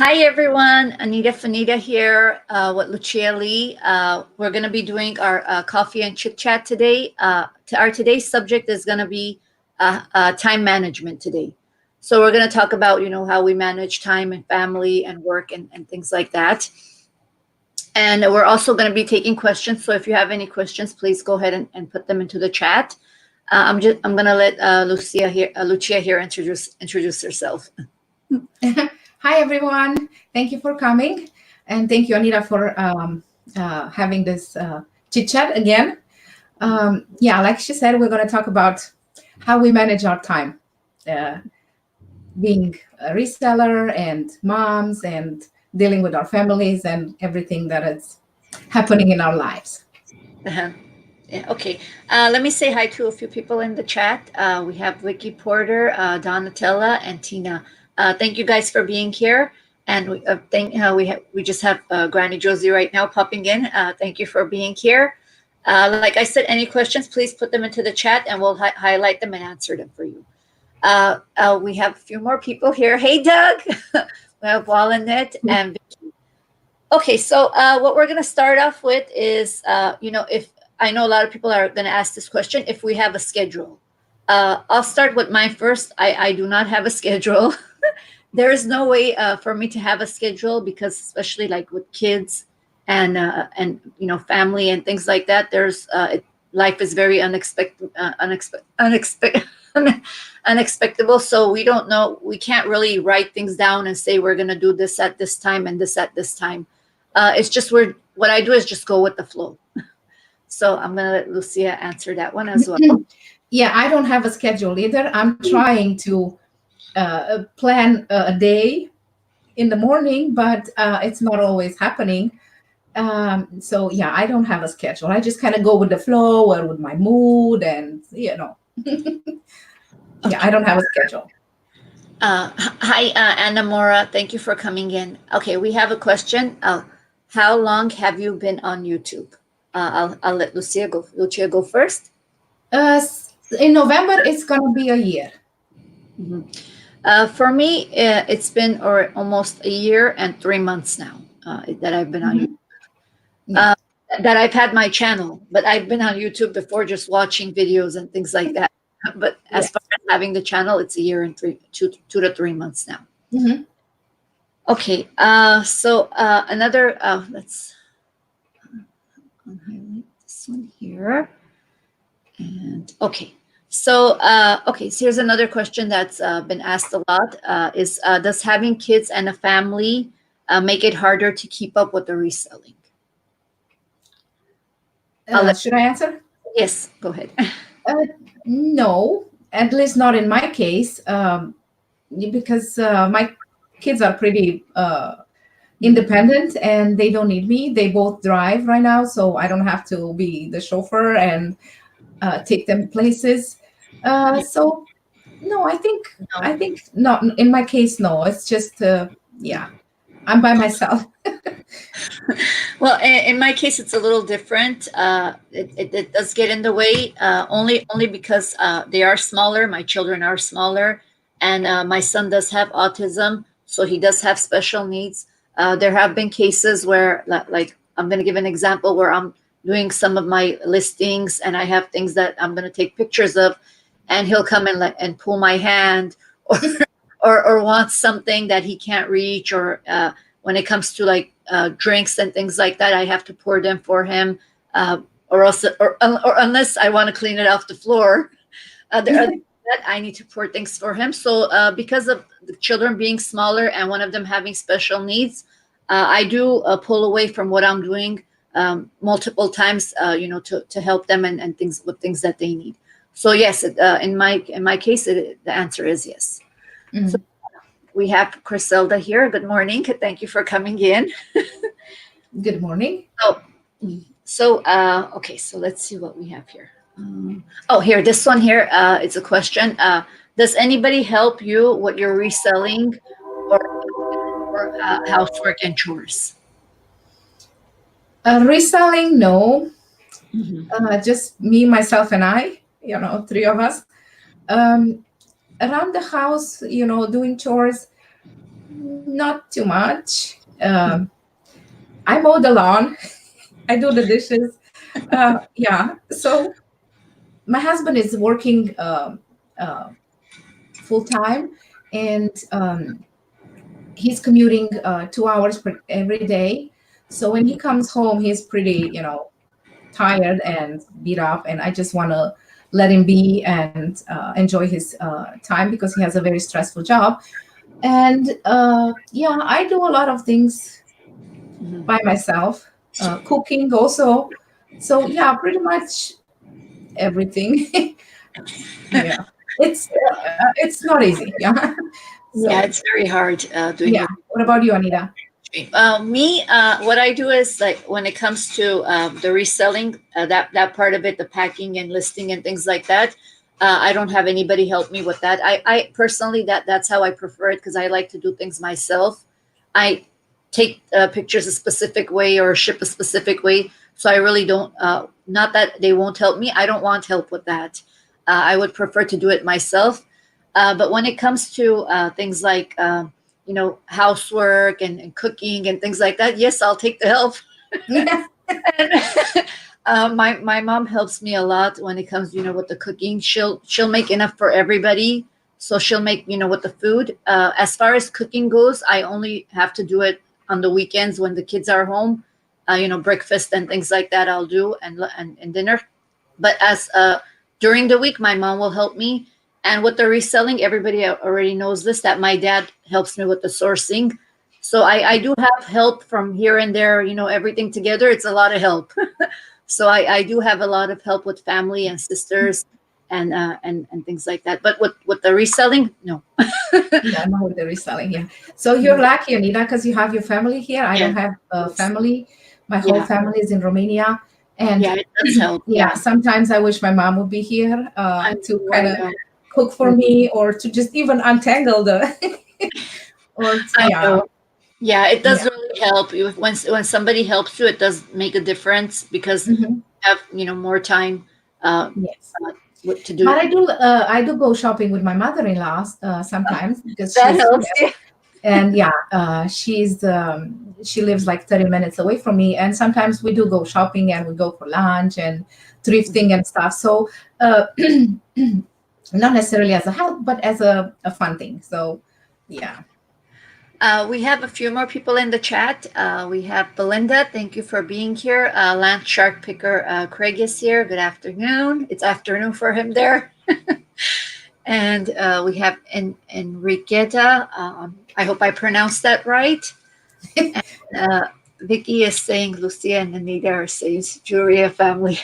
Hi everyone, Anita here with Lucia Lei. We're going to be doing our coffee and chit chat today. Our today's subject is going to be time management today. So we're going to talk about how we manage time and family and work and things like that. And we're also going to be taking questions. So if you have any questions, please go ahead and put them into the chat. I'm going to let Lucia here introduce herself. Hi, everyone. Thank you for coming. And thank you, Anita, for having this chit chat again. Like she said, we're going to talk about how we manage our time, uh, being a reseller and moms and dealing with our families and everything that is happening in our lives. Uh-huh. Yeah, okay. Let me say hi to a few people in the chat. We have Vicky Porter, Donatella, and Tina. Thank you guys for being here. And we just have Granny Josie right now popping in. Thank you for being here. Like I said, any questions, please put them into the chat, and we'll highlight them and answer them for you. We have a few more people here. Hey, Doug. We have Walnut and Vicky. Okay, so what we're going to start off with is, if I know a lot of people are going to ask this question, if we have a schedule. I'll start with mine first. I do not have a schedule. There is no way for me to have a schedule because, especially like with kids and family and things like that, life is very unexpectable. So we don't know. We can't really write things down and say we're going to do this at this time and this at this time. It's just what I do is just go with the flow. So I'm going to let Lucia answer that one as well. Yeah, I don't have a schedule either. I'm trying to plan a day in the morning, but it's not always happening. I don't have a schedule. I just kind of go with the flow or with my mood, and I don't have a schedule. Hi, Anna Mora. Thank you for coming in. Okay, we have a question. How long have you been on YouTube? I'll let Lucia go. Lucia, go first. In November, it's gonna be a year. For me, it's been almost a year and 3 months now that I've been on YouTube. Yeah. That I've had my channel, but I've been on YouTube before, just watching videos and things like that. But as far as having the channel, it's a year and 2 to 3 months now. Mm-hmm. Okay. So another. Let's highlight this one here. And okay. So so here's another question that's been asked a lot. Does having kids and a family make it harder to keep up with the reselling? Should I answer? Yes, go ahead. No, at least not in my case, because my kids are pretty independent and they don't need me. They both drive right now, so I don't have to be the chauffeur and take them places. So no, I think not in my case. No, it's just I'm by myself. Well, in my case, it's a little different. It does get in the way only because they are smaller. My children are smaller, and my son does have autism, so he does have special needs. There have been cases where, like, I'm going to give an example where I'm doing some of my listings, and I have things that I'm going to take pictures of, and he'll come and pull my hand, or wants something that he can't reach, or when it comes to like drinks and things like that, I have to pour them for him, or unless I want to clean it off the floor, that I need to pour things for him. So because of the children being smaller and one of them having special needs, I do pull away from what I'm doing multiple times, to help them and things that they need. So yes, in my case, the answer is yes. Mm-hmm. So we have Griselda here. Good morning. Thank you for coming in. Good morning. So okay, so let's see what we have here. Here, this one here. It's a question. Does anybody help you with your reselling or housework and chores? Reselling, no. Mm-hmm. Just me, myself, and I. Three of us. Around the house, doing chores. Not too much. I mow the lawn. I do the dishes. Yeah. So my husband is working uh, full time, and he's commuting 2 hours every day. So when he comes home, he's pretty, tired and beat up, and I just want to let him be and enjoy his time because he has a very stressful job. And yeah, I do a lot of things Mhm. by myself, cooking also. So yeah, pretty much everything. Yeah, it's not easy. Yeah. Yeah, So it's very hard doing yeah. your What about you, Anita? me. What I do is like when it comes to the reselling, that part of it, the packing and listing and things like that. I don't have anybody help me with that. I personally that's how I prefer it because I like to do things myself. I take pictures a specific way or ship a specific way, so I really don't. Not that they won't help me. I don't want help with that. I would prefer to do it myself. But when it comes to things like housework and cooking and things like that, yes, I'll take the help. Yeah. And, my mom helps me a lot when it comes with the cooking. She'll make enough for everybody, so she'll make with the food. As far as cooking goes, I only have to do it on the weekends when the kids are home. Breakfast and things like that I'll do, and dinner. But as during the week, my mom will help me. And with the reselling, everybody already knows this, that my dad helps me with the sourcing. So I do have help from here and there, everything together. It's a lot of help. So I do have a lot of help with family and sisters and things like that. But with the reselling, no. Yeah, I know what they're reselling. Yeah. So you're lucky, Anita, because you have your family here. I Yeah. don't have a family. My whole Yeah. family is in Romania. And Yeah, it does help. yeah, Yeah. sometimes I wish my mom would be here I to know, kind I of know. cook for me or to just even untangle the, I yeah, know. Yeah, it does yeah. really help. When somebody helps you, it does make a difference because Hmm. you have more time uh, Yes. what to But do. I do go shopping with my mother-in-law sometimes because That she's helps. Yeah. and yeah, she lives like 30 minutes away from me, and sometimes we do go shopping and we go for lunch and thrifting and stuff. So not necessarily as a help, but as a fun thing. So yeah. We have a few more people in the chat. We have Belinda. Thank you for being here. Land Shark Picker Craig is here. Good afternoon. It's afternoon for him there. And we have Enriqueta. I hope I pronounced that right. And Vicky is saying Lucia and Anita are saying Juria family.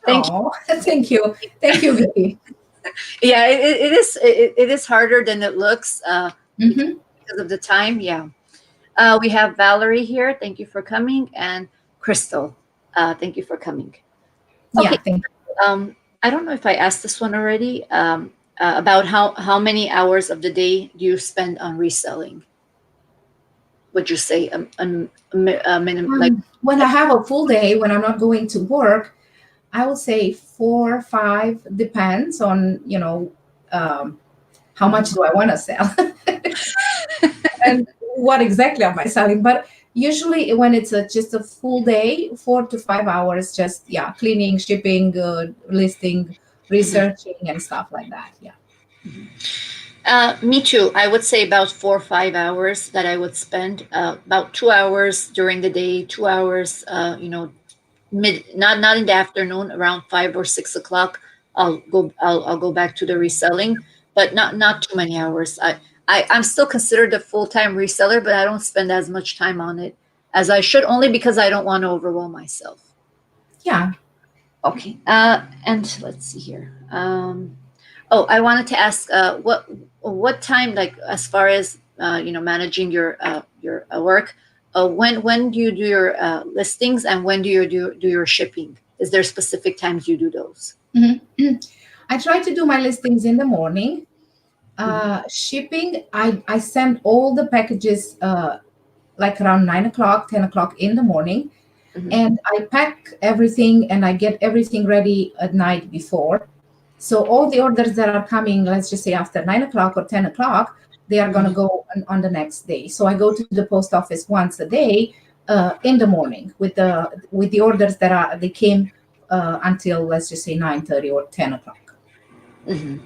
Thank you. Oh, thank you, Vicky. Yeah, it is harder than it looks because, Hmm. because of the time. Yeah. We have Valerie here. Thank you for coming. And Crystal, thank you for coming. Okay. Yeah, thank you. I don't know if I asked this one already about how many hours of the day do you spend on reselling? Would you say a minimum like When I have a full day, when I'm not going to work, I would say 4 or 5, depends on, how much do I want to sell and what exactly am I selling. But usually when it's just a full day, 4 to 5 hours, just, yeah, cleaning, shipping, listing, researching, and stuff like that. Yeah. Me too. I would say about 4 or 5 hours that I would spend. About 2 hours during the day, 2 hours, mid not in the afternoon, around 5 or 6 o'clock. I'll go back to the reselling, but not too many hours. I'm still considered a full time reseller, but I don't spend as much time on it as I should, only because I don't want to overwhelm myself. Yeah. Okay. And let's see here. Oh, I wanted to ask, what time, like as far as managing your work, when do you do your listings and when do you do your shipping? Is there specific times you do those? Mhm. I try to do my listings in the morning. Mhm. Shipping, I send all the packages like around 9 o'clock, 10 o'clock in the morning, Mhm. and I pack everything and I get everything ready at night before. So all the orders that are coming, let's just say after 9 o'clock or 10 o'clock, they are going to go on the next day. So I go to the post office once a day in the morning with the orders they came until, let's just say, 9:30 or 10 o'clock. Mhm.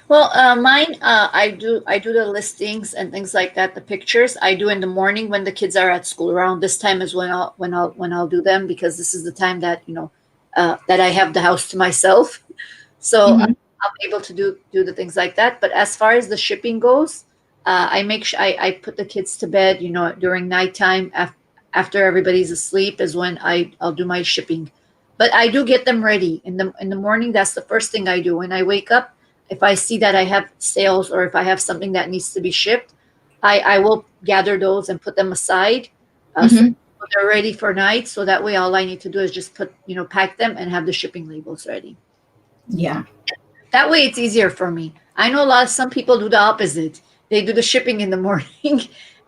Well, mine, I do the listings and things like that. The pictures I do in the morning when the kids are at school. Around this time is when I'll do them, because this is the time that that I have the house to myself. So Mhm. I'm able to do the things like that. But as far as the shipping goes, I make sure I put the kids to bed. During nighttime, after everybody's asleep is when I'll do my shipping. But I do get them ready in the morning. That's the first thing I do when I wake up. If I see that I have sales, or if I have something that needs to be shipped, I will gather those and put them aside, so Mhm. they're ready for night. So that way, all I need to do is just pack them and have the shipping labels ready. Yeah. That way, it's easier for me. I know some people do the opposite. They do the shipping in the morning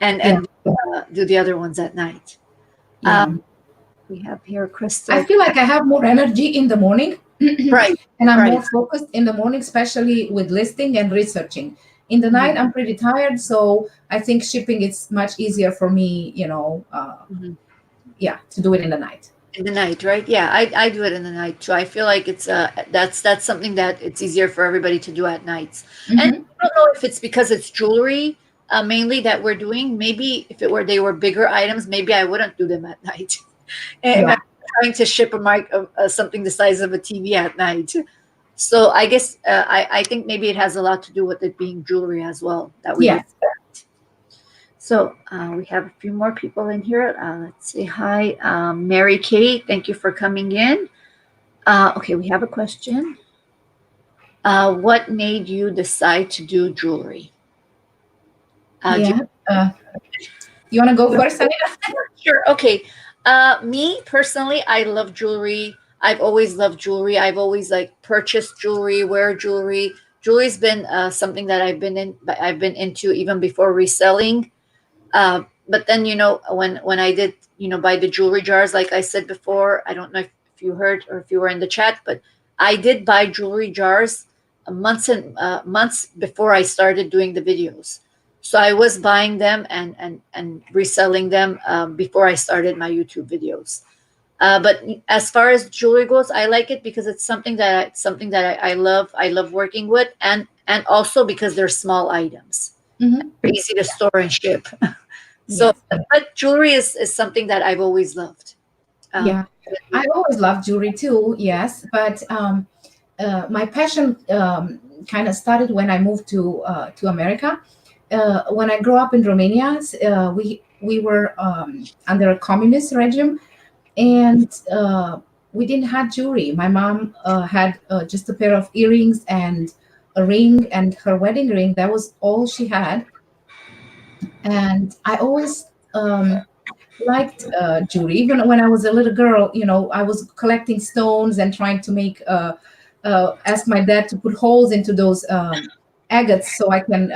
and Yeah. do the other ones at night. Uh, Yeah. we have here I Crystal. feel like I have more energy in the morning Right, and I'm right. more focused in the morning, especially with listing and researching. In the night, Mhm, I'm pretty tired. So I think shipping is much easier for me, mhm. yeah, to do it in the night. In the night, right? Yeah, I do it in the night too. I feel like that's something that it's easier for everybody to do at nights. And Hmm. I don't know if it's because it's jewelry mainly that we're doing. Maybe if they were bigger items, maybe I wouldn't do them at night. And I'm Yeah. trying to ship something the size of a TV at night. So I guess I think maybe it has a lot to do with it being jewelry as well that we do. Yes. So we have a few more people in here. Let's say hi, Mary Kate. Thank you for coming in. Okay, we have a question. What made you decide to do jewelry? Do Yeah. You want to go you, first, Anita? sure. Okay. Me personally, I love jewelry. I've always loved jewelry. I've always purchased jewelry, wear jewelry. Jewelry's been something that I've been into even before reselling. But then when I did buy the jewelry jars, like I said before, I don't know if you heard or if you were in the chat, but I did buy jewelry jars months before I started doing the videos. So I was buying them and reselling them before I started my YouTube videos. But as far as jewelry goes, I like it because it's something that I love. I love working with, and also because they're small items, Hmm. they're easy to store and ship. So, Yes. but jewelry is something that I've always loved. Um, Yeah. I always loved jewelry too. Yes. But my passion kind of started when I moved to America. When I grew up in Romania, we were under a communist regime, and we didn't have jewelry. My mom had just a pair of earrings and a ring and her wedding ring. That was all she had. And I always liked jewelry. Even when I was a little girl, I was collecting stones and trying to ask my dad to put holes into those agates so I can,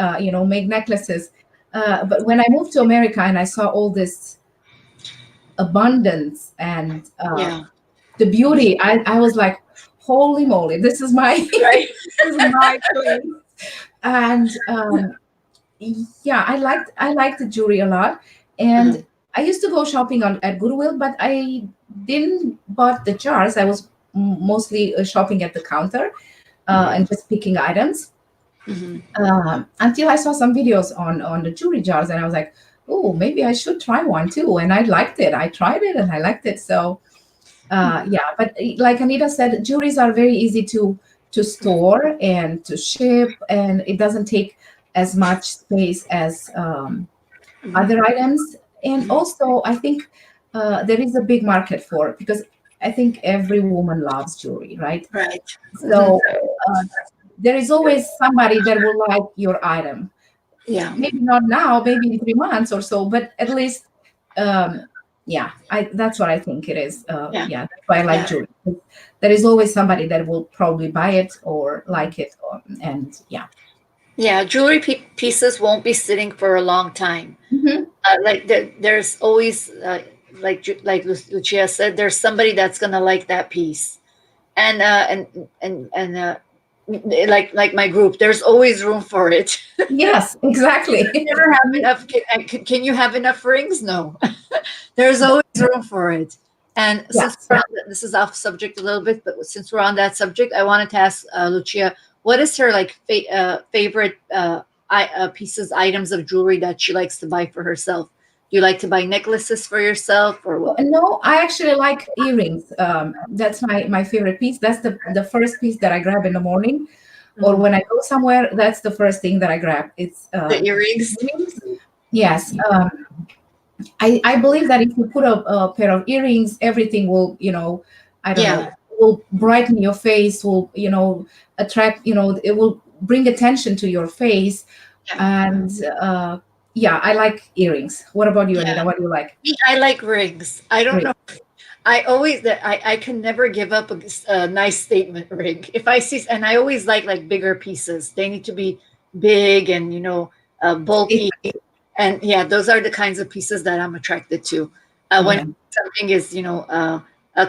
make necklaces. But when I moved to America and I saw all this abundance and yeah, the beauty, I was like, holy moly, this is my right. this is my place. And yeah, I liked the jewelry a lot. And Uh, I used to go shopping at Goodwill, but I didn't bought the jars. I was mostly shopping at the counter and just picking items mhm. until I saw some videos on the jewelry jars, and I was like, oh, maybe I should try one too. And I liked it. I tried it and I liked it. So yeah, but like Anita said, jewelries are very easy to store and to ship, and it doesn't take as much space as other items. And also, I think there is a big market for it because I think every woman loves jewelry, right? Right. Mhm. So uh, there is always somebody that will like your item. Yeah, Maybe not now, maybe in 3 months or so, but at least, um, yeah, that's what I think it is. yeah, Yeah, that's why I like yeah, jewelry. There is always somebody that will probably buy it or like it, and yeah. yeah. Jewelry pieces won't be sitting for a long time. Hmm. There's always like Lucia said, there's somebody that's gonna like that piece, and like my group, there's always room for it. Yes, exactly. Never have enough. Can you have enough rings? No. There's always room for it. And since Yes. this is off subject a little bit, but since we're on that subject, I wanted to ask Lucia, what is her like favorite pieces, items of jewelry that she likes to buy for herself? Do you like to buy necklaces for yourself, or what? No, I actually like earrings. That's my favorite piece. That's the first piece that I grab in the morning, or Mhm. when I go somewhere. That's the first thing that I grab. It's The earrings? earrings. Yes. I believe that if you put a pair of earrings, everything will, I don't Yeah. know, will brighten your face, will, attract, it will bring attention to your face. Yeah. And yeah, I like earrings. What about you, Yeah. Anita? What do you like? Me, I like rings. I don't Ring. know. I can never give up a nice statement ring. If I see, and I always like bigger pieces. They need to be big and bulky. And yeah, those are the kinds of pieces that I'm attracted to. When Yeah. something is,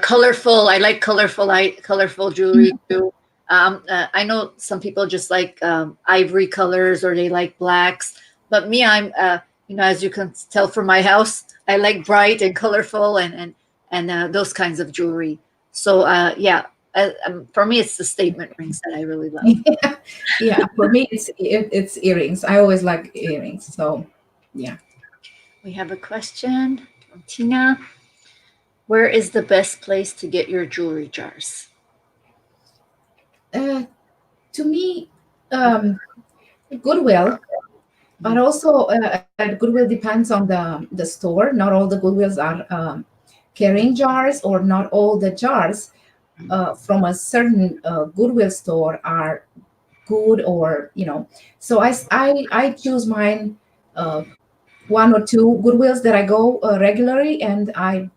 colorful, I like colorful jewelry too. I know some people just like ivory colors or they like blacks, but me, as you can tell from my house, I like bright and colorful and those kinds of jewelry. So yeah, for me, it's the statement rings that I really love. Yeah, yeah. For me, it's earrings. I always like earrings. So, yeah. We have a question from Tina. Where is the best place to get your jewelry jars? Uh, to me, Goodwill, but also at Goodwill depends on the store. Not all the Goodwills are carrying jars, or not all the jars from a certain Goodwill store are good, or So I choose mine. One or two Goodwills that I go regularly, and I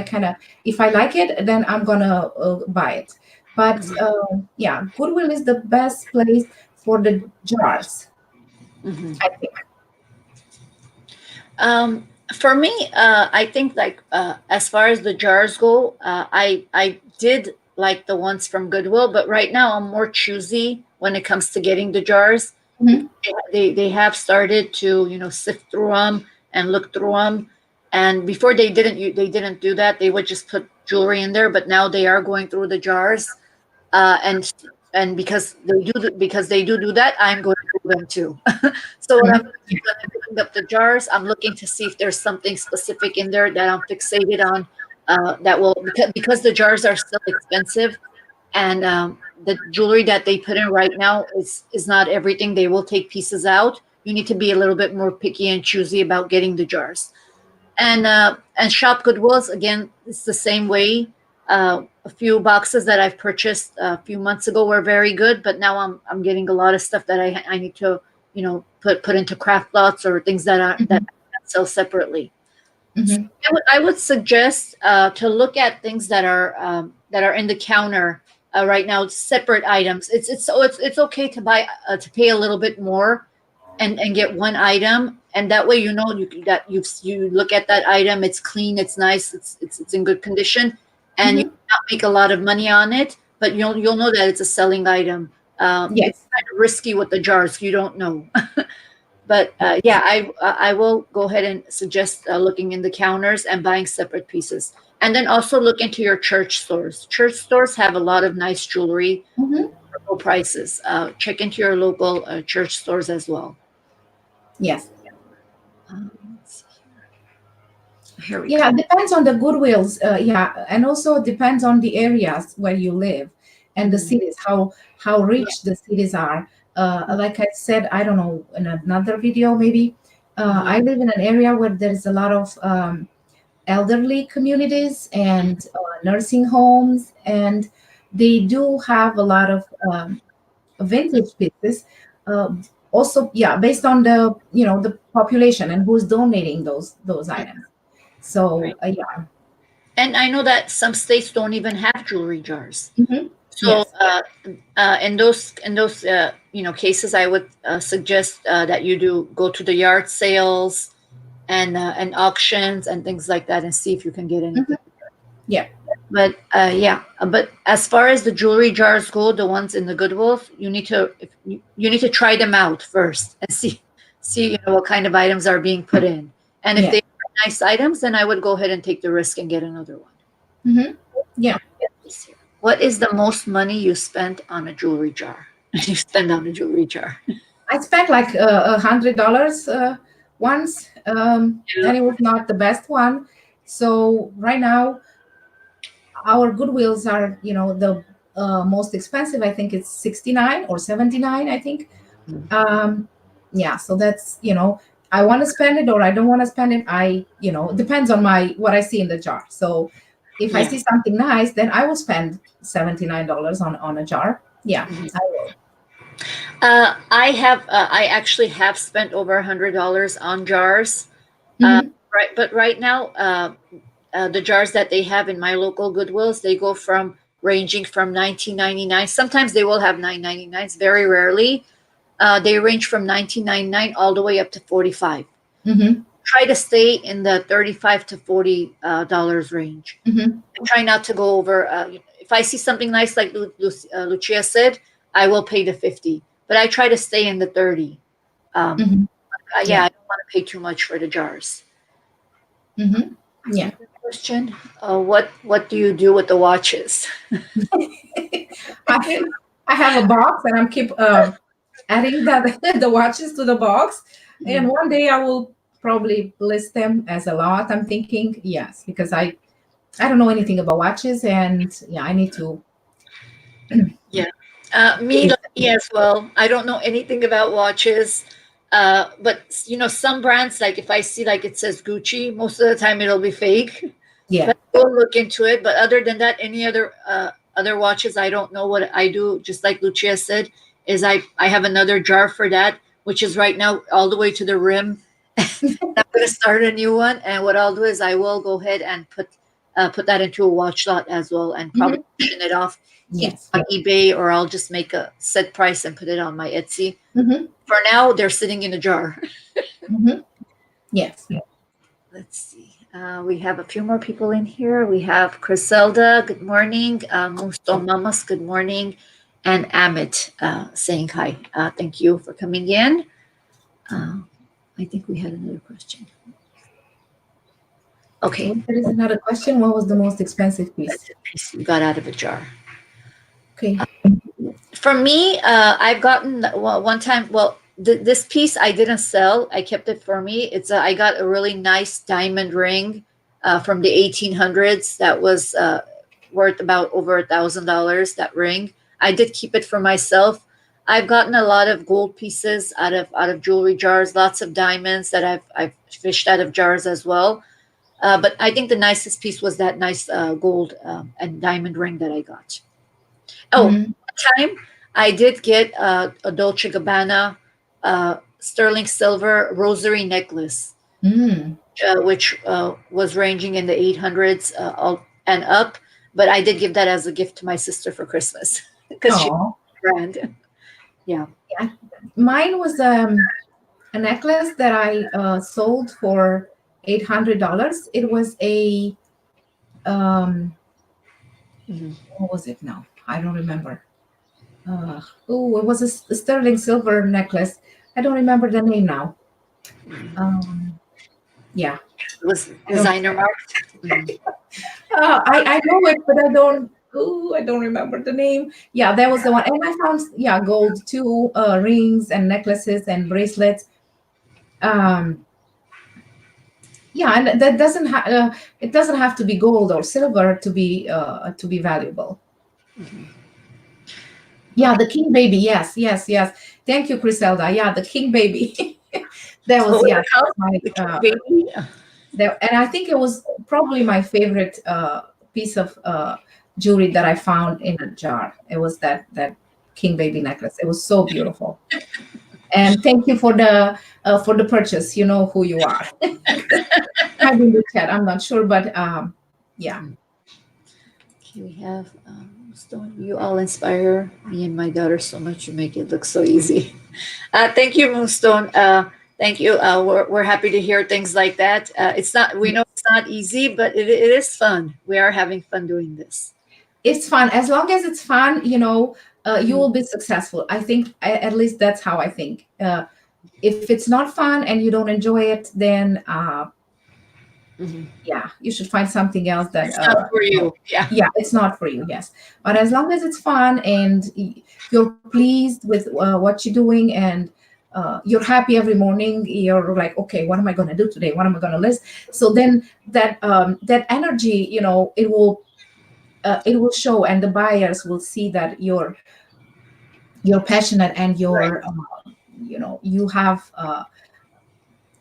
kind of, if I like it, then I'm gonna buy it. But Mhm. yeah, Goodwill is the best place for the jars, Mhm. I think. For me, I think like as far as the jars go, I did like the ones from Goodwill, but right now I'm more choosy when it comes to getting the jars. Mhm. They have started to sift through them and look through them, and before they didn't do that. They would just put jewelry in there, but now they are going through the jars, and because they do that, I'm going through them too. So what I'm Mhm. doing is when I'm picking up the jars, I'm looking to see if there's something specific in there that I'm fixated on. That will because the jars are still expensive, and the jewelry that they put in right now is not everything. They will take pieces out. You need to be a little bit more picky and choosy about getting the jars. And shop Goodwills again. It's the same way. A few boxes that I've purchased a few months ago were very good, but now I'm getting a lot of stuff that I need to put into craft lots or things that Mhm. sell separately. So Mhm. I would suggest to look at things that are in the counter right now, separate items. It's okay to buy to pay a little bit more and get one item, and that way you look at that item, it's clean, it's nice, it's in good condition, and you Mhm. not make a lot of money on it, but you'll know that it's a selling item. It's Yes. kind of risky with the jars, you don't know. But yeah, I will go ahead and suggest looking in the counters and buying separate pieces, and then also look into your church stores. Church stores have a lot of nice jewelry Mhm. for low prices. Check into your local church stores as well. Yes. Let's see. Here we Yeah, go. it depends on the Goodwills. Yeah, and also depends on the areas where you live and the Mhm. cities, how Yeah. rich the cities are. Like I said, I don't know, in another video maybe. Mhm. I live in an area where there's a lot of elderly communities and nursing homes, and they do have a lot of vintage pieces. Also, yeah, based on the population and who's donating those items. So Right. yeah. And I know that some states don't even have jewelry jars. Hmm. So Yes. in those cases, I would suggest that you do go to the yard sales and auctions and things like that, and see if you can get Hmm. anything. Yeah. But yeah, but as far as the jewelry jars go, the ones in the Goodwill, you need to try them out first and see what kind of items are being put in. And if Yeah. they are nice items, then I would go ahead and take the risk and get another one. Hmm. Yeah. Get this here. What is the most money you spent on a jewelry jar? You spend on a jewelry jar. I spent like $100 once, Yeah. and it was not the best one. So right now, our Goodwills are, the most expensive. I think it's 69 or 79. I think. Um, yeah. So that's, I want to spend it or I don't want to spend it. It depends on my what I see in the jar. So if I Yeah. see something nice, then I will spend $79 on a jar. Yeah, Mhm. I will. I actually have spent over $100 on jars. Uh, Hmm. right, but right now, the jars that they have in my local Goodwills, they go from ranging from 19.99. Sometimes they will have 9.99s. Very rarely, they range from 19.99 all the way up to 45. Hmm. Try to stay in the 35 to $40 range. Hmm. I try not to go over. If I see something nice, like Lucia said, I will pay the 50. But I try to stay in the 30. Um, Hmm. yeah, Yeah. I don't want to pay too much for the jars. Hmm. Yeah. Another question. What do you do with the watches? I I have a box and I'm keep adding that the watches to the box, and one day I will probably list them as a lot. I'm thinking yes, because I don't know anything about watches, and yeah, I need to Yeah. Me, list like me as well. I don't know anything about watches. But some brands, like if I see like it says Gucci, most of the time it'll be fake. Yeah. But we'll look into it. But other than that, any other watches, I don't know what I do. Just like Lucia said, is I have another jar for that, which is right now all the way to the rim. I'm gonna start a new one, and what I'll do is I will go ahead and put that into a watch lot as well, and probably Hmm. auction it off either Yes. on eBay, or I'll just make a set price and put it on my Etsy. Hmm. For now, they're sitting in a jar. Hmm. Yes. Let's see. We have a few more people in here. We have Criselda, good morning. Musto Mamas, good morning. And Amit saying hi. Thank you for coming in. Uh, I think we had another question. Okay, So there is another question. What was the most expensive piece? that's a piece you got out of a jar. Okay. For me, I've gotten one time. Well, this piece I didn't sell. I kept it for me. I got a really nice diamond ring from the 1800s that was worth about over $1,000. That ring, I did keep it for myself. I've gotten a lot of gold pieces out of jewelry jars. Lots of diamonds that I've fished out of jars as well. But I think the nicest piece was that nice gold and diamond ring that I got. Oh, Hmm. time I did get a Dolce Gabbana sterling silver rosary necklace, Mm. which was ranging in the 800s and up. But I did give that as a gift to my sister for Christmas because she's Oh, grand. Yeah. yeah. Mine was a necklace that I sold for $800. It was a Mhm. what was it now? I don't remember. Oh, it was a sterling silver necklace. I don't remember the name now. Um, yeah, It was I don't. designer marked. Mhm. I know it, but I don't. Oh, I don't remember the name. Yeah, that was the one. And I found gold too, rings and necklaces and bracelets. Um, yeah, and that doesn't it doesn't have to be gold or silver to be valuable. Yeah, the king baby. Yes, yes, yes. Thank you, Griselda. Yeah, the king baby. That What was, was yeah, it that called? was my The King Baby. and I think it was probably my favorite piece of jewelry that I found in a jar. It was that king baby necklace. It was so beautiful. And thank you for the purchase. You know who you are. I've been the chat. I'm not sure, but yeah. Okay, we have Stone. You all inspire me and my daughter so much. You make it look so easy. Thank you, Moonstone. Thank you. We're happy to hear things like that. It's not. We know it's not easy, but it is fun. We are having fun doing this. It's fun. As long as it's fun, you Mhm. will be successful. I think, at least that's how I think. If it's not fun and you don't enjoy it, then Mhm. yeah, you should find something else that It's not for you know, you. Yeah. yeah, it's not for you. Yes, but as long as it's fun and you're pleased with what you're doing, and you're happy every morning, you're like, okay, what am I going to do today? What am I going to list? So then that energy, it will show, and the buyers will see that you're passionate, and Right. you have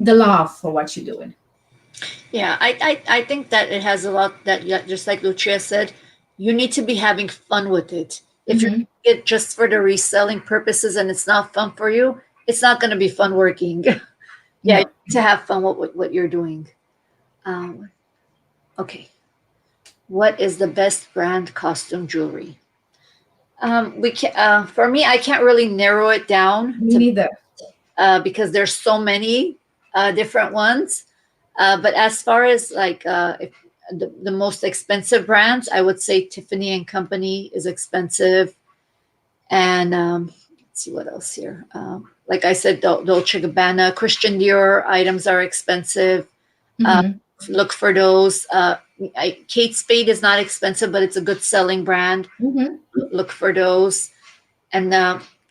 the love for what you're doing. Yeah, I think that it has a lot that, yeah, just like Lucia said, you need to be having fun with it. If you're Hmm. doing it just for the reselling purposes and it's not fun for you, it's not going to be fun working. Yeah, you No. need to have fun with what you're doing. Um, okay. What is the best brand costume jewelry? We can, for me, I can't really narrow it down Me to neither. because there's so many different ones. But as far as like if the most expensive brands, I would say Tiffany and Company is expensive, and let's see what else here. Like I said, Dolce Gabbana, Christian Dior items are expensive. Uh, Hmm. look for those. Kate Spade is not expensive, but it's a good selling brand. Hmm. Look for those. And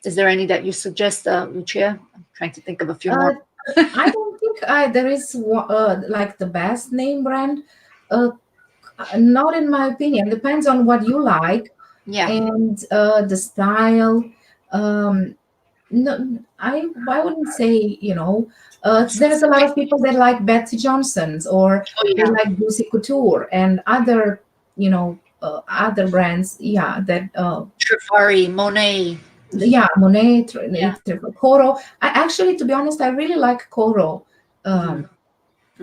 is there any that you suggest, Lucia? I'm trying to think of a few more. Uh, I don't think there is like the best name brand. Uh, Not in my opinion. Depends on what you like Yeah. and the style. Um, no, I wouldn't say, there's a lot of people that like Betsy Johnson's, or Oh they yeah. like Juicy Couture and other brands. Yeah, that Trifari, Monet. yeah, Monet, Yeah. Coro. I actually, to be honest, I really like Coro. Hmm. Um,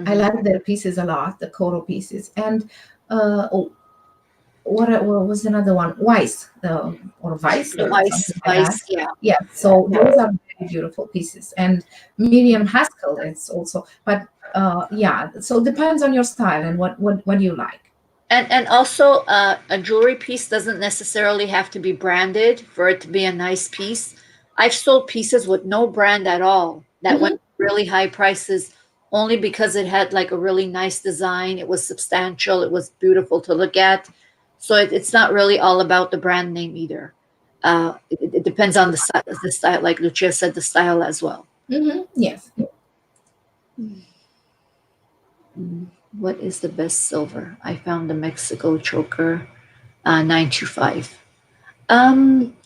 I Hmm. like their pieces a lot, the Coro pieces. And oh, what was another one? Weiss, or Vice, or Vice, something like that. Vice. Yeah. Yeah, so those are very beautiful pieces. And Miriam Haskell, it's also, but yeah, so depends on your style and what you like. And also, a jewelry piece doesn't necessarily have to be branded for it to be a nice piece. I've sold pieces with no brand at all that went Hmm. really high prices only because it had like a really nice design. It was substantial. It was beautiful to look at. So it's not really all about the brand name either. It depends on the style, like Lucia said, the style as well. Hmm. Yes. Mm. What is the best silver? I found the Mexico choker, 925. Um,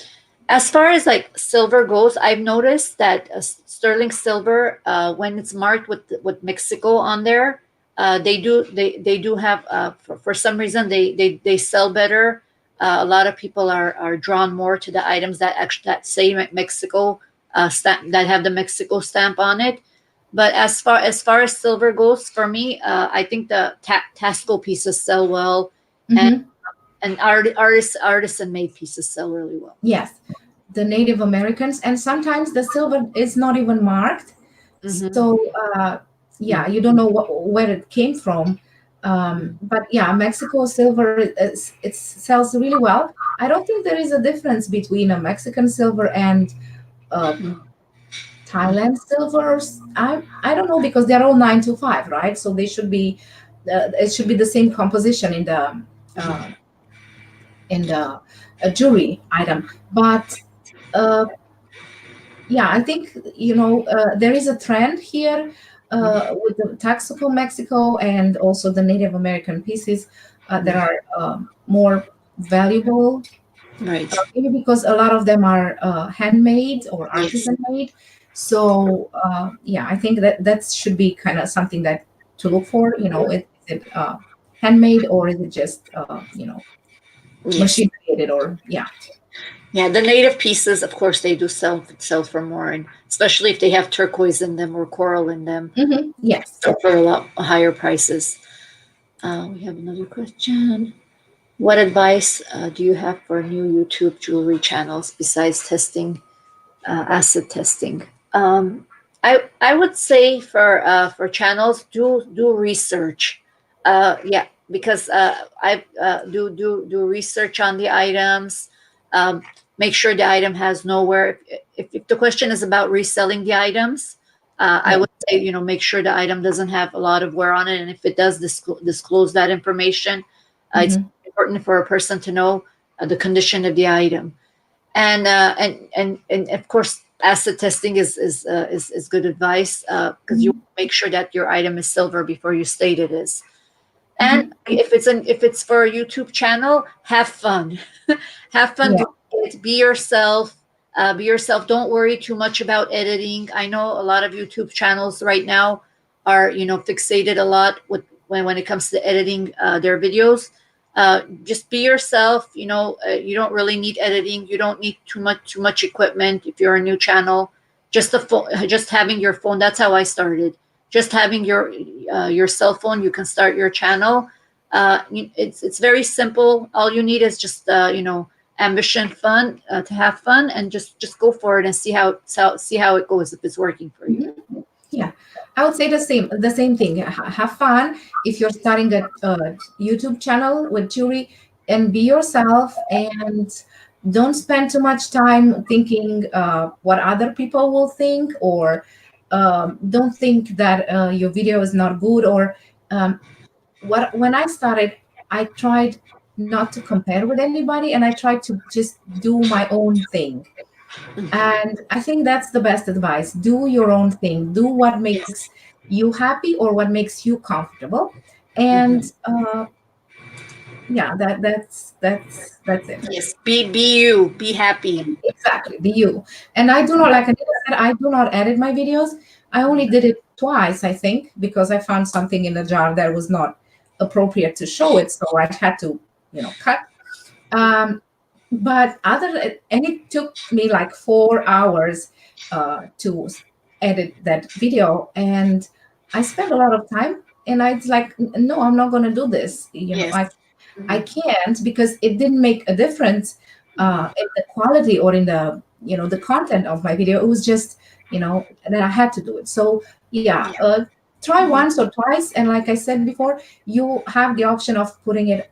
as far as like silver goes, I've noticed that sterling silver, when it's marked with Mexico on there, they do have for some reason they sell better. A lot of people are drawn more to the items that actually that say Mexico stamp, that have the Mexico stamp on it. But as far as silver goes, for me, I think the Tasco pieces sell well, and Hmm. artisan made pieces sell really well. Yes, the Native Americans, and sometimes the silver is not even marked. Hmm. So yeah, you don't know where it came from. But yeah, Mexico silver it sells really well. I don't think there is a difference between a Mexican silver and uh, Thailand silvers. I don't know, because they're all 925, right? So they should be it should be the same composition uh, in the jewelry item. But uh, yeah, I think there is a trend here with the Taxaco Mexico, and also the Native American pieces that are more valuable, Right. maybe because a lot of them are handmade or Yes. artisan made. So yeah, I think that should be kind of something that to look for. Is it handmade, or is it just Yes. machine created, or yeah. Yeah. The native pieces, of course, they do sell for more, and especially if they have turquoise in them or coral in them, Hmm. Yes. sell for a lot higher prices. We have another question. What advice do you have for new YouTube jewelry channels besides testing, acid testing? I would say for channels, do research. Yeah, because I do research on the items. Um, Make sure the item has nowhere. If the question is about reselling the items, I Yeah. would say, make sure the item doesn't have a lot of wear on it, and if it does, disclose that information. It's Hmm. important for a person to know the condition of the item, and of course, acid testing is good advice, because you make sure that your item is silver before you state it is. And Hmm. if it's for a YouTube channel, have fun. Have fun Yeah. doing it. Be yourself. Be yourself. Don't worry too much about editing. I know a lot of YouTube channels right now are, fixated a lot with when it comes to editing their videos. Just be yourself. You don't really need editing. You don't need too much equipment if you're a new channel. Just the phone, just having your phone. That's how I started. Just having your cell phone, you can start your channel. It's very simple. All you need is just ambition, fun, to have fun, and just go for it and see how it goes, if it's working for you. Mhm. Yeah, I would say the same thing. Have fun if you're starting a YouTube channel with Jury, and be yourself, and don't spend too much time thinking what other people will think, or don't think that your video is not good, or what. When I started, I tried not to compare with anybody, and I tried to just do my own thing. And I think that's the best advice. Do your own thing. Do what makes Yes. you happy or what makes you comfortable. Hmm. And yeah, that's it. Yes. Be you. Be happy. Exactly. Be you. And I do not, like Anita said, I do not edit my videos. I only did it twice, I think, because I found something in the jar that was not appropriate to show it. So I had to, cut. Um, but and it took me like 4 hours to edit that video, and I spent a lot of time. And I was like, No, I'm not going to do this. Yes. I Hmm. can't, because it didn't make a difference Hmm. in the quality or in the the content of my video. It was just that I had to do it. So yeah, Yeah. try Hmm. once or twice, and like I said before, you have the option of putting it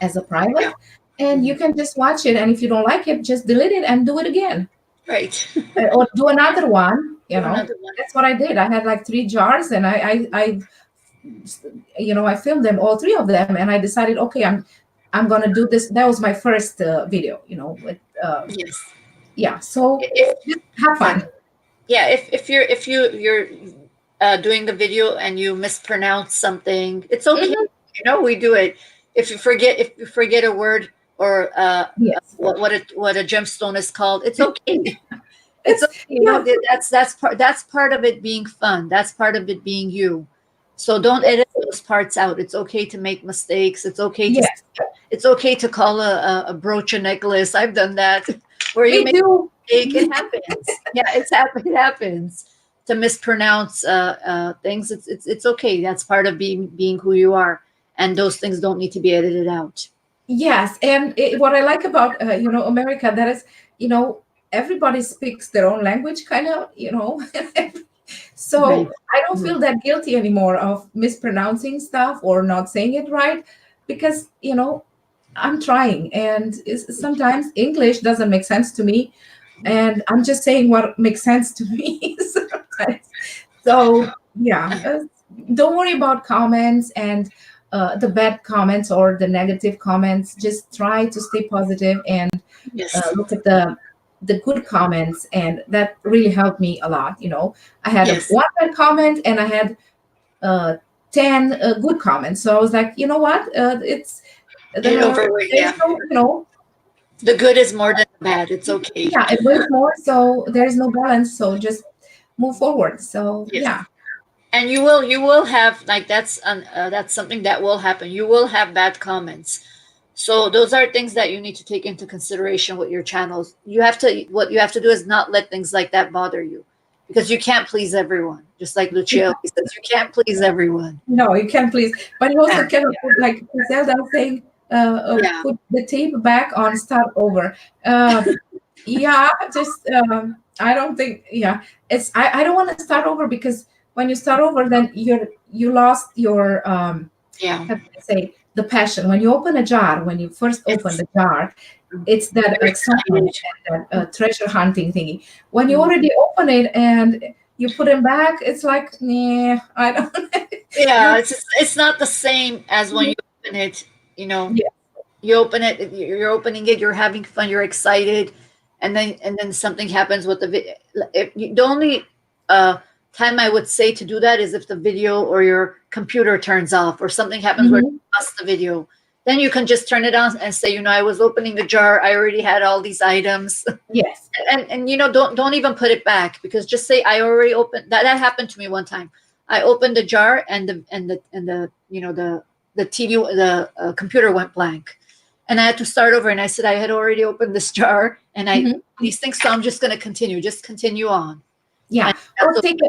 as a Yeah. private, and Hmm. you can just watch it, and if you don't like it, just delete it and do it again. Right. Or do another one. Do another one. That's what I did. I had like 3 jars, and I filmed them, all three of them, and I decided, okay, I'm gonna do this. That was my first video, with Yes. yeah. So If just have Yeah. fun. Yeah, if you're doing the video and you mispronounce something, it's okay. Mhm. We do it. If you forget a word, or Yes. what a gemstone is called, it's okay. It's It's okay. Yeah. That's part of it being fun. That's part of it being you. So don't edit those parts out. It's okay to make mistakes. Yes. It's okay to call a brooch a necklace. I've done that where you Me make too. mistake. It happens. Yeah, it happens to mispronounce things. It's okay. That's part of being who you are, and those things don't need to be edited out. Yes, and what I like about America, that is, you know everybody speaks their own language, kind of, Right. so I don't Mhm. feel that guilty anymore of mispronouncing stuff or not saying it right, because I'm trying, and sometimes English doesn't make sense to me, and I'm just saying what makes sense to me sometimes. So yeah, don't worry about comments and the bad comments or the negative comments. Just try to stay positive and Yes. look at the good comments, and that really helped me a lot. I had Yes. one bad comment, and I had uh, 10 good comments. So I was like, you know what? It overweight. there's Yeah. no, The good is more than the bad. It's okay. yeah, it weighs more, so there's no balance. So just move forward. So Yes. yeah. And you will have, like, that's something that will happen. You will have bad comments. So those are things that you need to take into consideration with your channels. What you have to do is not let things like that bother you, because you can't please everyone. Just like Lucia Lei says, you can't please everyone. No, you can please, but you Yeah. also cannot put, like Zelda saying, Yeah. put the tape back on, start over. Uh, yeah, just I don't think, yeah, I don't want to start over, because when you start over, then you lost your Yeah. how can I say, the passion. When you open a jar, when you first open It's the jar, it's that you're excitement excited. and that treasure hunting thingy. When you Mm. already open it and you put them back, it's like, nah, I don't. Yeah, you, it's not the same as when you open it, you know, yeah. you open it, you're opening it, you're having fun, you're excited, and then something happens with the video. The only uh, time I would say to do that is if the video or your computer turns off or something happens where you Mhm. lost the video. Then you can just turn it on and say, I was opening the jar. I already had all these items, Yes. and don't even put it back, because just say I already opened that. That happened to me one time. I opened the jar, and the the TV, the computer went blank, and I had to start over. And I said I had already opened this jar, and I Mhm. these things, so I'm just going to continue on. And Yeah, or that's take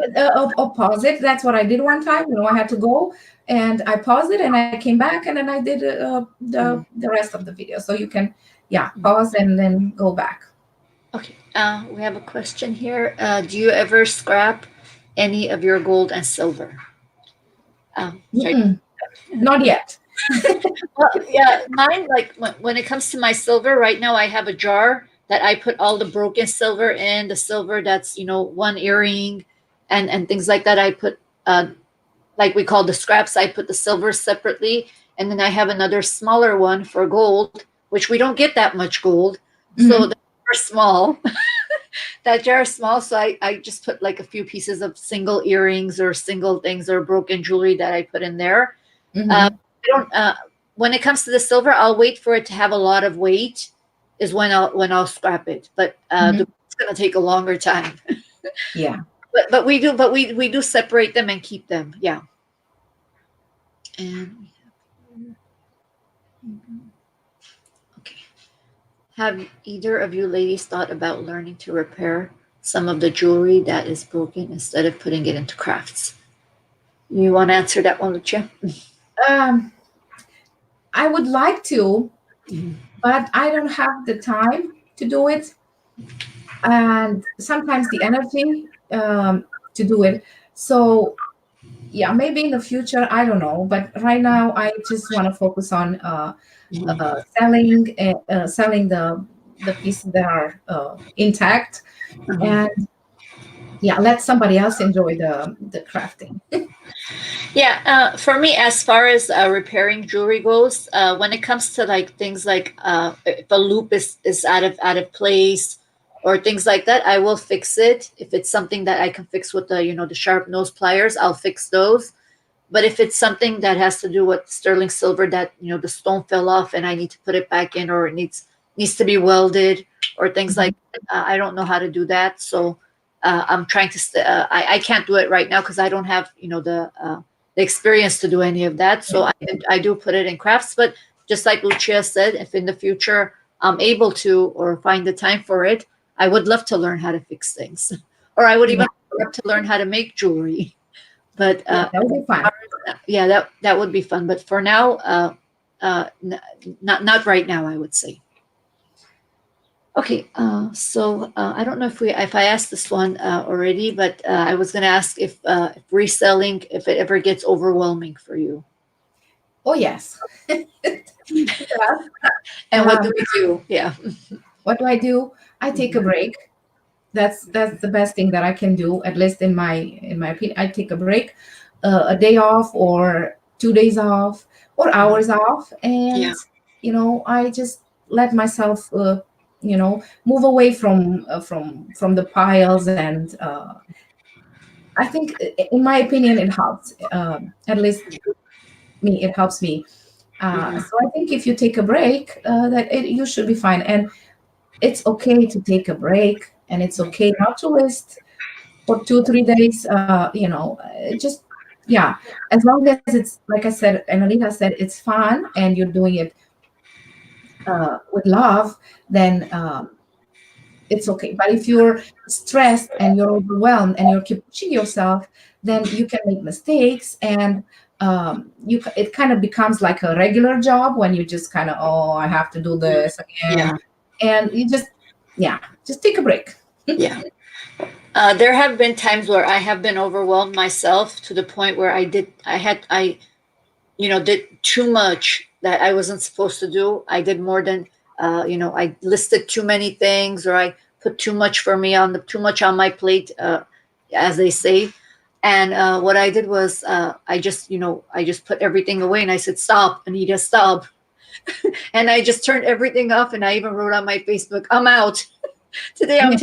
or pause it. That's what I did one time. I had to go, and I paused it, and I came back, and then I did the rest of the video. So you can, yeah, pause and then go back. okay. We have a question here. Do you ever scrap any of your gold and silver? Sorry. Mm-mm, not yet. Well, yeah, mine, like when it comes to my silver, right now I have a jar that I put all the broken silver in, the silver that's, one earring and things like that. I put, like we call the scraps, I put the silver separately. And then I have another smaller one for gold, which we don't get that much gold. So Hmm. they're small. That jar is small. So I just put like a few pieces of single earrings or single things or broken jewelry that I put in there. Hmm. I don't. When it comes to the silver, I'll wait for it to have a lot of weight. Is when I'll scrap it. But Hmm. it's gonna take a longer time. Yeah. But we do separate them and keep them. Yeah. And okay. Have either of you ladies thought about learning to repair some of the jewelry that is broken instead of putting it into crafts? You want to answer that one, Lucia? Um, I would like to, Mhm. but I don't have the time to do it, and sometimes the energy to do it. So yeah, maybe in the future, I don't know. But right now, I just want to focus on selling the pieces that are intact, Mhm. and yeah, let somebody else enjoy the crafting. Yeah, for me, as far as repairing jewelry goes, when it comes to like things like if a loop is out of place or things like that, I will fix it. If it's something that I can fix with the sharp nose pliers, I'll fix those. But if it's something that has to do with sterling silver, that the stone fell off and I need to put it back in, or it needs to be welded or things Mhm. like that, I don't know how to do that. So I'm trying to. I can't do it right now because I don't have the experience to do any of that. So I do put it in crafts, but just like Lucia said, if in the future I'm able to or find the time for it, I would love to learn how to fix things, or I would Yeah, even love to learn how to make jewelry. But yeah, that would be fun. yeah, that would be fun. But for now, not right now, I would say. Okay, so I don't know if I asked this one already, but I was going to ask if reselling, if it ever gets overwhelming for you, Oh yes. and what um, do we do? Yeah. what do I do? I take a Mhm. break. That's the best thing that I can do, at least in my opinion. I take a break, a day off or 2 days off or hours off, Yeah. and I just let myself move away from the piles, and I think, in my opinion, it helps. At least me, it helps me. Mhm. So I think if you take a break, you should be fine, and it's okay to take a break, and it's okay not to rest for 2 3 days. Just, yeah, as long as it's, like I said and Anita said, it's fun and you're doing it with love, then it's okay. But if you're stressed and you're overwhelmed and you keep pushing yourself, then you can make mistakes, and it kind of becomes like a regular job when you just kind of, oh, I have to do this again, Yeah. and you just, yeah, just take a break. Yeah. There have been times where I have been overwhelmed myself to the point where I did too much that I wasn't supposed to do. I did more than, I listed too many things, or I put too much for me on the too much on my plate, as they say. And what I did was, I just put everything away and I said, "Stop, Anita, stop." And I just turned everything off. And I even wrote on my Facebook, "I'm out today. Mhm.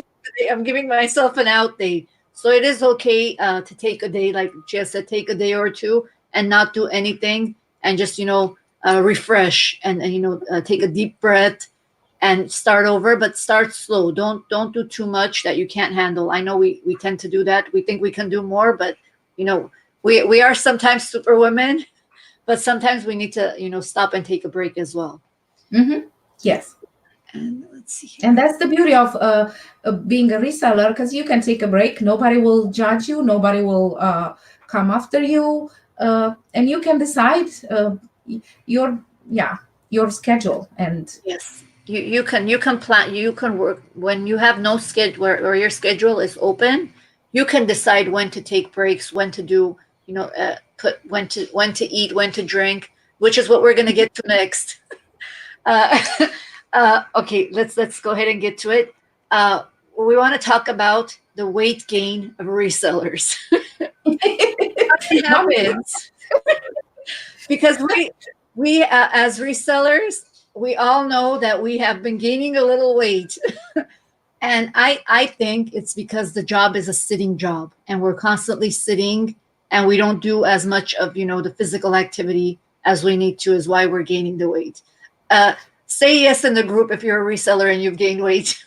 I'm giving myself an out day." So it is okay to take a day, like Jess said, take a day or two and not do anything, and just refresh, and take a deep breath and start over. But start slow. Don't do too much that you can't handle. I know we tend to do that. We think we can do more, but you know we are sometimes superwomen, but sometimes we need to stop and take a break as well. Mhm. Yes. And let's see And here. that's the beauty of being a reseller, because you can take a break. Nobody will judge you. Nobody will come after you, and you can decide your yeah your schedule. And Yes, you can plan, you can work when you have no schedule, or your schedule is open. You can decide when to take breaks, when to do, put when to eat, when to drink, which is what we're gonna get to next. Uh, okay, let's go ahead and get to it. We want to talk about the weight gain of resellers. It mommy, happens because we as resellers, we all know that we have been gaining a little weight. And I think it's because the job is a sitting job, and we're constantly sitting, and we don't do as much of the physical activity as we need to, is why we're gaining the weight. Uh, Say yes in the group if you're a reseller and you've gained weight.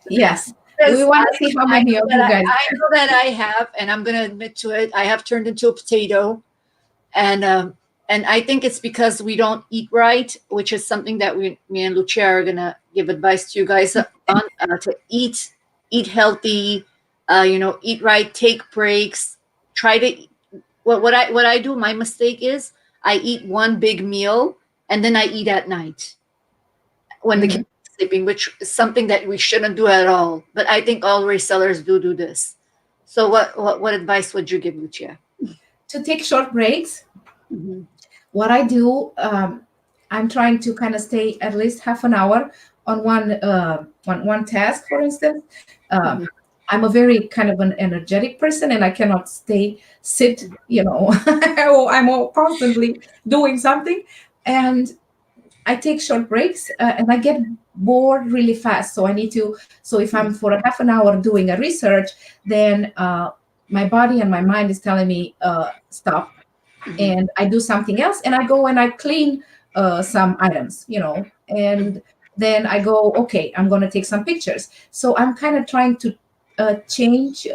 yes, we Because want to see how I many know of that you guys. I know that I have, and I'm going to admit to it. I have turned into a potato, and I think it's because we don't eat right, which is something that me and Lucia are gonna give advice to you guys on, to eat healthy, eat right, take breaks, try to. What I do. My mistake is I eat one big meal and then I eat at night when the kids Mhm. are sleeping, which is something that we shouldn't do at all. But I think all resellers do this. So what advice would you give, Lucia? To take short breaks. Hmm. What I do, I'm trying to kind of stay at least half an hour on one task. For instance, uh, Hmm. I'm a very kind of an energetic person, and I cannot sit. I'm all constantly doing something, and I take short breaks, and I get bored really fast. So I need to. So if I'm for a half an hour doing a research, then my body and my mind is telling me stop, Hmm. and I do something else, and I go and I clean some items, and then I go, okay, I'm going to take some pictures. So I'm kind of trying to change,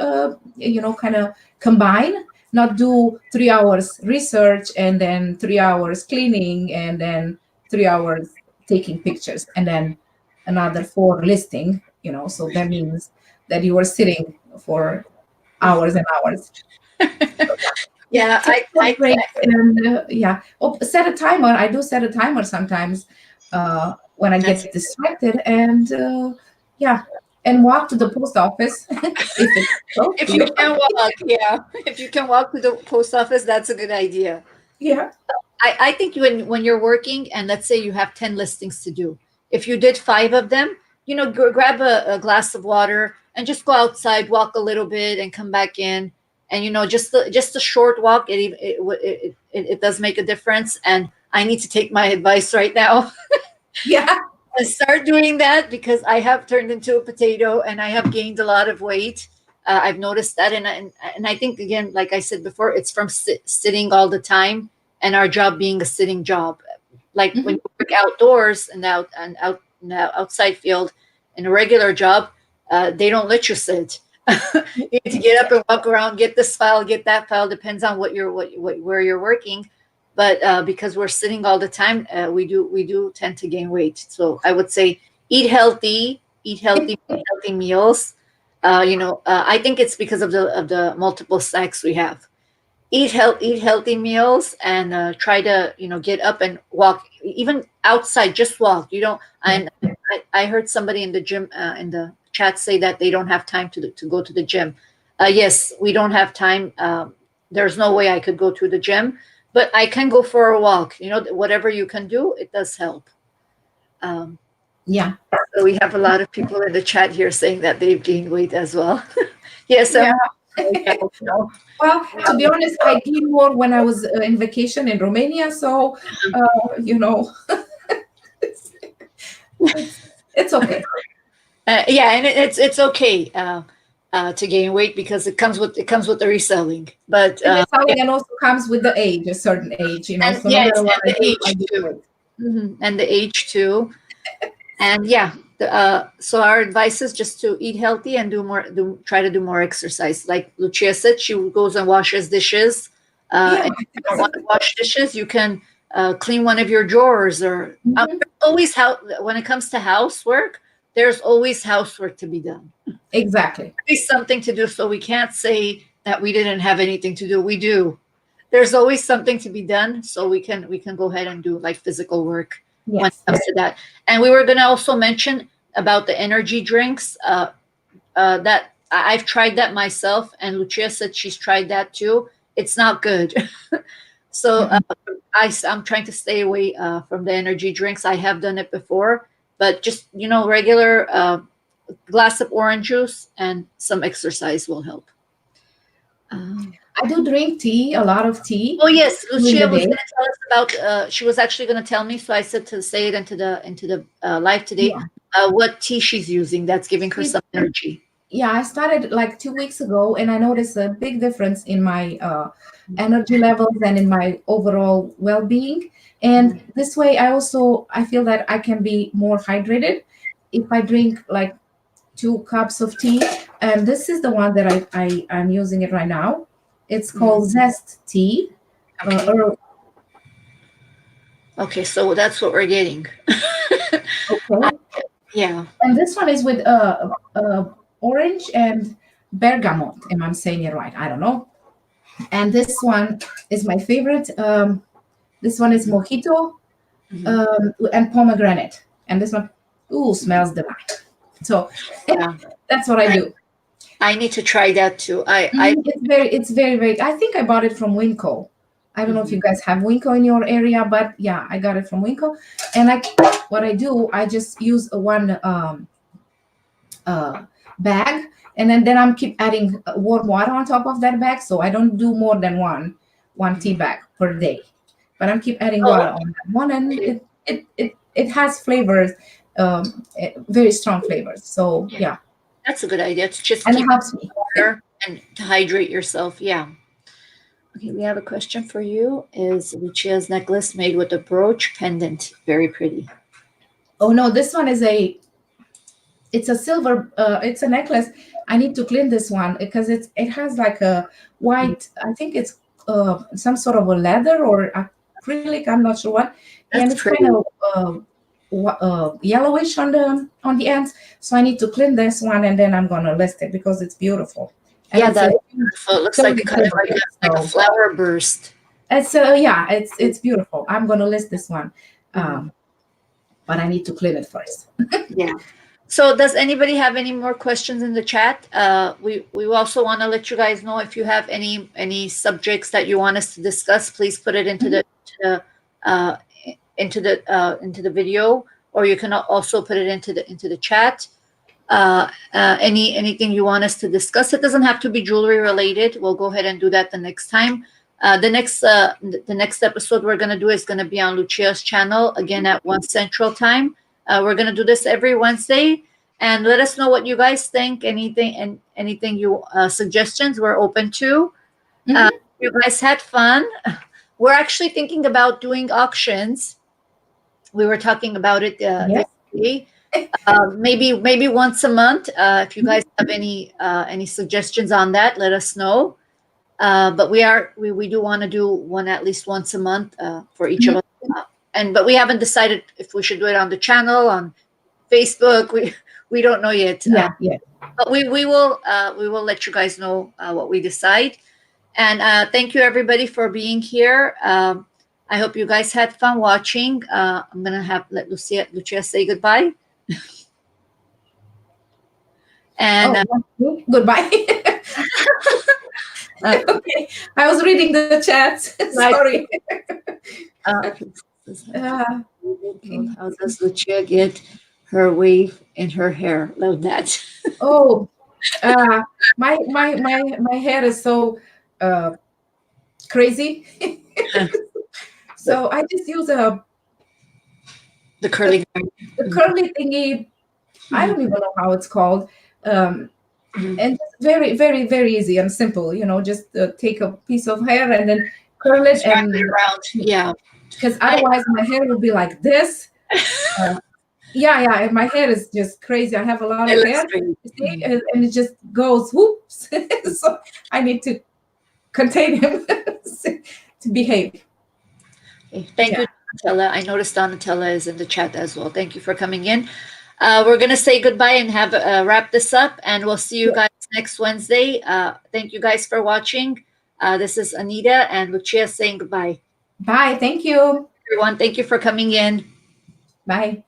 kind of combine, not do 3 hours research and then 3 hours cleaning and then 3 hours taking pictures and then another four listing, so that means that you are sitting for hours and hours. Yeah, Yeah, take short breaks and set a timer. I do set a timer sometimes when I that's get distracted, and yeah, and walk to the post office if it's close if to you you. can walk. Yeah, if you can walk to the post office, that's a good idea. Yeah. I think when you're working, and let's say you have 10 listings to do, if you did five of them, grab a glass of water and just go outside, walk a little bit, and come back in. And just a short walk, it does make a difference. And I need to take my advice right now. Yeah. I start doing that because I have turned into a potato and I have gained a lot of weight. I've noticed that, and I think, again, like I said before, it's from sitting all the time, and our job being a sitting job. Like when Mhm. you work outdoors and out in the outside field in a regular job, they don't let you sit. You need to get up and walk around, get this file, get that file. Depends on where you're working, but because we're sitting all the time, we do tend to gain weight. So I would say eat healthy meals. I think it's because of the multiple snacks we have. Eat healthy meals, and try to get up and walk, even outside. Just walk. You don't. Yeah. And I heard somebody in the gym, in the chat, say that they don't have time to go to the gym. Yes, we don't have time. There's no way I could go to the gym, but I can go for a walk. Whatever you can do, it does help. Um, Yeah. so we have a lot of people in the chat here saying that they've gained weight as well. Yes. Yeah. Well, to be honest, I gained more when I was in vacation in Romania. So, you know, it's it's okay. Yeah, and it's okay to gain weight because it comes with the reselling. But And the selling and also comes with the age, a certain age, you know. and So no yeah, matter what and I the do, I age gain too. weight. And the age too. And yeah, so our advice is just to eat healthy and try to do more exercise. Like Lucia said, she goes and washes dishes. Yeah. And if you don't want to wash dishes, you can clean one of your drawers. Or Mhm. always when it comes to housework, there's always housework to be done. Exactly. Always something to do. So we can't say that we didn't have anything to do. We do. There's always something to be done. So we can go ahead and do like physical work when it Yes. comes to that. And we were going to also mention about the energy drinks. That I've tried that myself, and Lucia said she's tried that too. It's not good. So Mm-mm. I'm trying to stay away from the energy drinks. I have done it before, but just regular glass of orange juice and some exercise will help. Um, I do drink tea, a lot of tea oh yes, during Lucia the was day. going to tell us about. She was actually going to tell me, so I said to say it into the live today. Yeah. What tea she's using that's giving her She's some energy. Yeah, I started like 2 weeks ago, and I noticed a big difference in my energy levels and in my overall well-being. And this way, I feel that I can be more hydrated if I drink like 2 cups of tea. And this is the one that I'm using it right now. It's called Zest Tea. Okay. Or, Okay, so that's what we're getting. okay, Yeah. and this one is with orange and bergamot. Am I saying it right? I don't know. And this one is my favorite. This one is mojito Mhm. and pomegranate, and this one, ooh, smells divine. So Yeah. that's what I I, do. I need to try that too. It's very. I think I bought it from Winco. I don't know if Mhm. you guys have Winco in your area, but yeah, I got it from Winco. And what I do, I just use one bag, and then I'm keep adding warm water on top of that bag, so I don't do more than one tea bag per day. But I'm keep adding Oh, water on that one, and it has flavors, very strong flavors. So yeah. yeah, That's a good idea to just and it keep helps me. water and to hydrate yourself. Yeah. Okay, we have a question for you. Is Lucia's necklace made with a brooch pendant? Very pretty. Oh no, this one is it's a silver. It's a necklace. I need to clean this one because it has like a white. I think it's some sort of a leather or acrylic. I'm not sure what, and That's it's kind pretty. of yellowish on the ends. So I need to clean this one, and then I'm gonna list it because it's beautiful, and Yeah, it's a that's huge beautiful. It looks like sterling kind of silver. like a So flower burst. it's yeah, it's beautiful. I'm gonna list this one, Mhm. but I need to clean it first. Yeah. So does anybody have any more questions in the chat? We also want to let you guys know if you have any subjects that you want us to discuss, please put it into Mhm. uh, the video, or you can also put it into the chat. Anything you want us to discuss. It doesn't have to be jewelry related. We'll go ahead and do that the next time. The next episode we're gonna do is gonna be on Lucia's channel again at 1 Central Time. We're gonna do this every Wednesday, and let us know what you guys think. Anything you suggestions we're open to. Mhm. You guys had fun. We're actually thinking about doing auctions. We were talking about it the Yes. other day. Maybe once a month. If you guys have any suggestions on that, let us know. But we do want to do one at least once a month for each of Mhm. us. But we haven't decided if we should do it on the channel on Facebook. We don't know yet. Yeah. Yeah. But we will let you guys know what we decide. And thank you everybody for being here. I hope you guys had fun watching. I'm gonna let Lucia say goodbye. And Oh, goodbye. Uh, Okay, I was reading the chat. like, Sorry. Well, Okay. how does Lucia get her wave in her hair? Love that. Oh, uh, my hair is so uh, crazy. the, So I just use the the, curling iron. the curly thingy. I Mhm, don't even know how it's called. Um, mhm. and it's very, very, very easy and simple. Just take a piece of hair and then curl it, Just wrap it and around. Yeah. because I otherwise my hair will be like this. Uh, yeah, yeah, and my hair is just crazy. I have a lot It of looks hair, great. you see, and it just goes whoops. So I need to contain him to behave. Okay. Thank Yeah. you, Donatella. I noticed Donatella is in the chat as well. Thank you for coming in. We're gonna say goodbye and have wrap this up, and we'll see you guys next Wednesday. Thank you guys for watching. This is Anita and Lucia saying goodbye. Bye. Thank you. Everyone, thank you for coming in. Bye.